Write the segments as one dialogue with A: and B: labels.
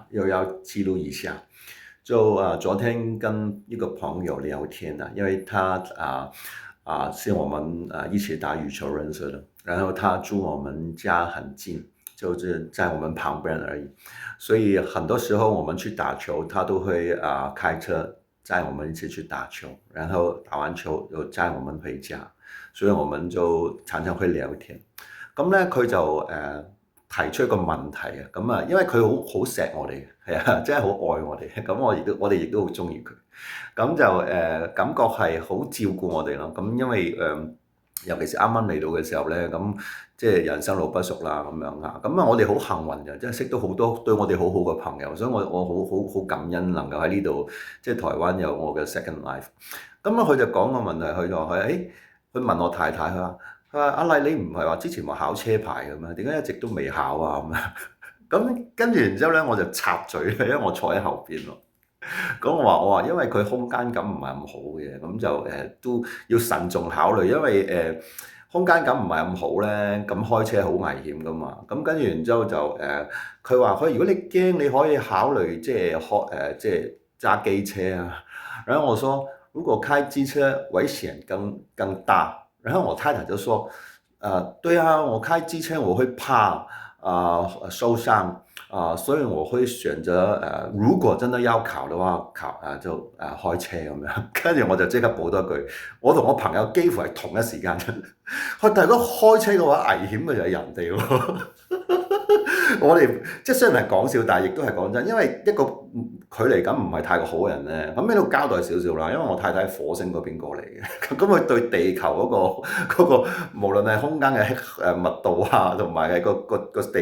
A: 又要記錄一下。昨天跟一個朋友聊天啊，因為他是我們一起打羽球認識的，然後他住我們家很近，就是在我們旁邊而已，所以很多時候我們去打球，他都會開車載我們一起去打球，然後打完球又載我們回家，所以我們就常常會聊天。咁咧佢就提出一個問題啊，咁啊，因為佢好錫我哋嘅，係啊，真係好愛我哋，咁我哋亦都好中意佢，咁就感覺係好照顧我哋咯。咁因為尤其是啱啱嚟到嘅時候咧，咁即係人生路不熟啦，咁樣啊，咁啊，我哋好幸運嘅，即係識到好多對我哋好好嘅朋友，所以我好感恩能夠喺呢度，即係台灣有我嘅 second life。咁啊，佢就講個問題，佢就話佢問我太太，佢話阿麗，你唔係話之前話考車牌嘅咩？點解一直都未考啊？咁樣咁跟住然之後咧，我就插嘴，因為我坐喺後邊咯。咁我話因為佢空間感唔係咁好嘅，咁就都要慎重考慮，因為空間感唔係咁好咧，咁開車好危險噶嘛。咁跟住然之後就佢話如果你驚，你可以考慮即係即係揸機車啊。然後我說如果開機車危險更大。然後我太太就說，對啊，我開機車我會怕受傷所以我會選擇如果真的要考的話，就開車咁樣。跟住我就即刻補多句，我同我朋友幾乎係同一時間出，但係如果開車嘅話，危險嘅就係人哋喎。我哋即係雖然係講笑，但係亦都係講真，因為一個距離感唔係太過好嘅人咧，咁喺度交代少少啦。因為我太太喺火星嗰邊過嚟嘅，咁佢對地球嗰個無論係空間嘅密度啊，同埋係個地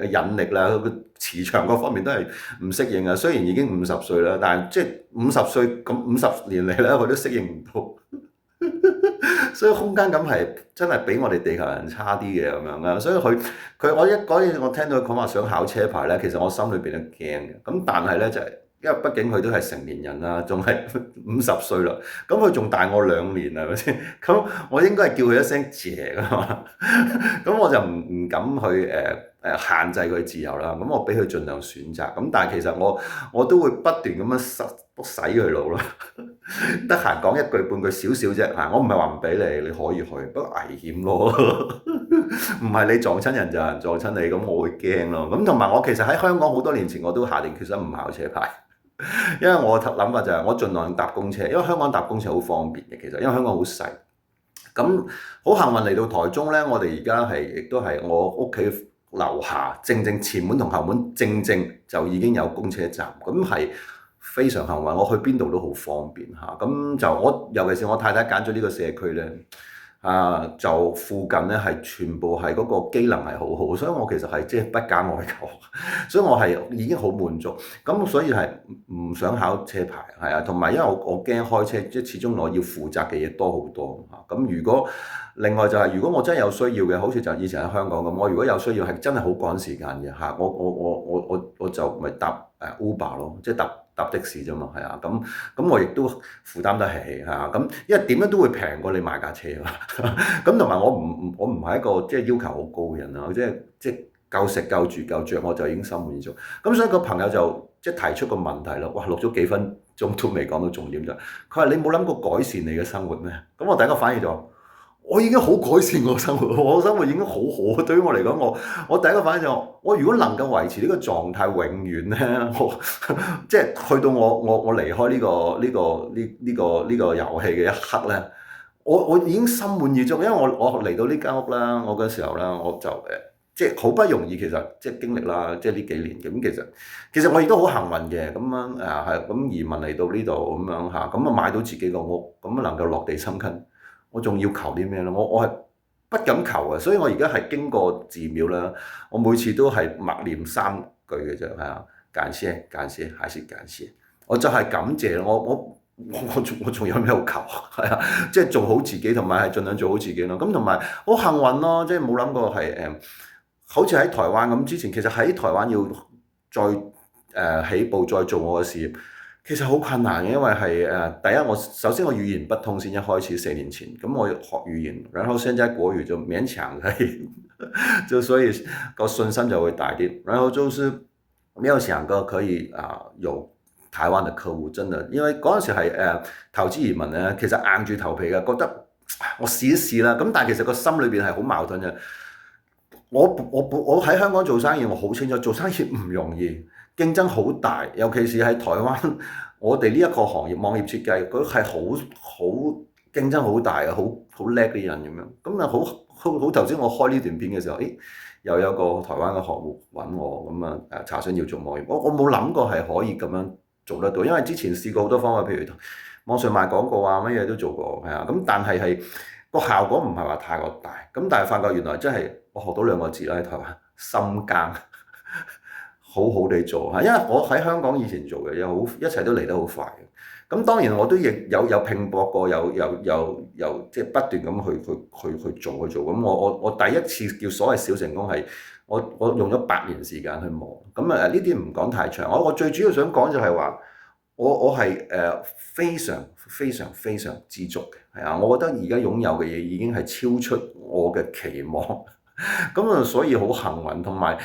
A: 引力啦，個磁場各方面都係唔適應啊。雖然已經50歲啦，但係即係50歲咁50年嚟咧，佢都適應唔到。所以空間感係真係比我哋地球人差啲嘅咁樣啦，所以我一嗰陣我聽到佢講話想考車牌咧，其實我心裏邊都驚嘅。咁但係咧就係、因為畢竟佢都係成年人啦，仲係50歲啦，咁佢仲大我2年係咪先？咁我應該係叫佢一聲姐㗎嘛，咁我就唔敢去限制佢自由啦。咁我俾佢盡量選擇。咁但係其實我都會不斷咁樣洗佢腦啦。得閒講一句半句少少啫嚇，我唔係話唔俾你，你可以去，不過危險咯，唔係你撞親人就有人撞親你，咁我會驚咯。咁同埋我其實喺香港好多年前我都下定決心唔考車牌，因為我諗法就係我盡量搭公車，因為香港搭公車好方便嘅，其實因為香港好細。咁好幸運嚟到台中咧，我哋而家亦都係我屋企樓下正前門同後門正就已經有公車站，咁係非常幸運，我去邊度都好方便嚇。咁就尤其是我太太揀咗呢個社區咧，就附近咧係全部係嗰個機能係好好，所以我其實係即係不加外求，所以我係已經好滿足。咁所以係唔想考車牌，係啊，同埋因為我驚開車，即係始終我要負責嘅嘢多好多嚇。咁如果另外就係如果我真係有需要嘅，好似就以前喺香港咁，我如果有需要係真係好趕時間嘅嚇，我就咪搭Uber 咯，即係搭的士啫嘛，係啊，咁我亦都負擔得起嚇，咁因為點樣都會平過你買架車啊，咁同埋我唔係一個即係要求好高嘅人啊，即係夠食夠住夠着我就已經心滿意足。咁所以個朋友就即係提出個問題咯，哇錄咗幾分鐘都未講到重點就，佢話你冇諗過改善你嘅生活咩？咁我第一個反應就我已經好改善我生活，我生活已經好好。對於我嚟講，我第一個反應就我如果能夠維持呢個狀態永遠咧，即係去到我離開呢個遊戲嘅一刻咧，我已經心滿意足，因為我嚟到呢間屋啦，我嗰時候啦，我就即係好不容易，其實即係經歷啦，即係呢幾年咁，其實我亦都好幸運嘅，咁樣係咁移民嚟到呢度咁樣嚇，咁啊買到自己個屋，咁啊能夠落地生根。我仲要求啲咩咧？我係不敢求嘅，所以我而家係經過寺廟啦，我每次都係默念3句嘅啫，係啊，感謝感謝，還是感謝，我就係感謝我仲有咩好求？係啊，即係做好自己，同埋係盡量做好自己咯。咁同埋好幸運咯，即係冇諗過係好似喺台灣咁，之前其實喺台灣要再起步再做我嘅事業。其實好困難嘅，因為係第一我首先我語言不通先，一開始4年前，咁我學語言，然後現在國語就勉強可以，就所以個信心就會大啲。然後就是沒有想過可以有台灣嘅客戶，真的，因為嗰陣時係投資移民咧，其實硬住頭皮嘅，覺得我試一試啦。咁但係其實個心裏邊係好矛盾嘅。我喺香港做生意，我好清楚做生意唔容易，競爭好大，尤其是喺台灣，我哋呢一個行業網頁設計，佢係好競爭好大嘅，好叻嘅人咁樣。咁啊好頭先我開呢段片嘅時候，又有個台灣嘅客戶揾我，咁啊查詢要做網頁，我冇諗過係可以咁樣做得到，因為之前試過好多方法，譬如網上賣廣告啊，乜嘢都做過，係啊，咁但係個效果唔係話太過大，咁但係發覺原來真係我學到兩個字啦，喺台灣心耕，好好地做嚇，因為我喺香港以前做嘅又好，一切都嚟得好快嘅。咁當然我都亦有拼搏過，有即係不斷咁去做。咁我第一次叫所謂小成功係我用咗8年時間去磨。咁呢啲唔講太長。我最主要想講就係話我係非常知足嘅，係啊，我覺得而家擁有嘅嘢已經係超出我嘅期望。咁啊，所以好幸運，同埋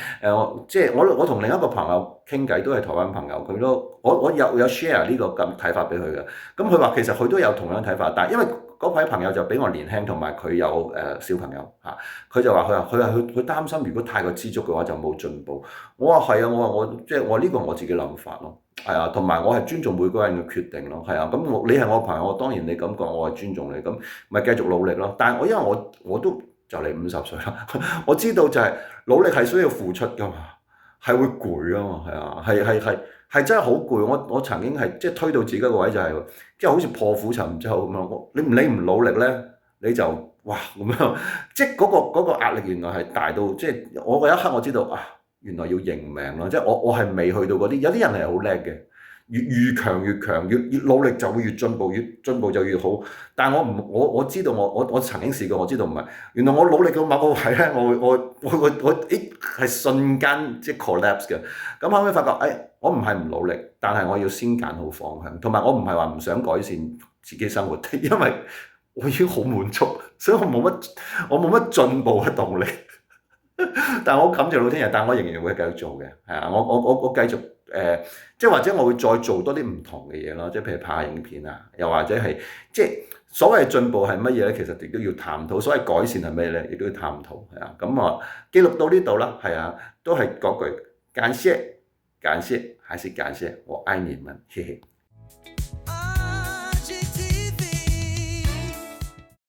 A: 即係我同另一個朋友傾偈，都係台灣朋友，佢都我有 share 呢個咁睇法俾佢嘅。咁佢話其實佢都有同樣睇法，但係因為嗰位朋友就比我年輕，同埋佢有小朋友嚇，佢就話佢擔心如果太過知足嘅話就冇進步。我話係啊，我即係我呢個我自己諗法咯，係啊，同埋我係尊重每個人嘅決定咯，係啊。咁你係我朋友，我當然你咁講，我係尊重你，咁咪繼續努力咯。但係因為我都就嚟50歲啦，我知道就係努力係需要付出噶嘛，係會攰啊嘛，係啊，係真係好攰。我曾經係即係推到自己個位就係，即係好似破釜沉舟咁樣。你唔努力咧，你就哇咁樣，即係嗰個壓力原來係大到，即係我嗰一刻我知道啊，原來要認命咯。即係我係未去到嗰啲，有啲人係好叻嘅。越強越強，越努力就會越進步，越進步就越好。但係我知道我曾經試過，我知道唔係。原來我努力到某個位咧，我係瞬間即係 collapse 嘅。咁後尾發覺我唔係唔努力，但係我要先揀好方向，同埋我唔係話唔想改善自己生活，因為我已經好滿足，所以我冇乜進步嘅動力。但係我感謝老天爺，但我仍然會繼續做嘅，係啊，我繼續即係或者我會再做多啲唔同嘅嘢咯，即係譬如拍下影片啊，又或者係即係所謂進步係乜嘢咧？其實亦都要探討，所謂改善係咩咧？亦都要探討，係啊，咁啊記錄到呢度啦，係啊，都係嗰句感謝，還是感謝，我愛你們，謝謝。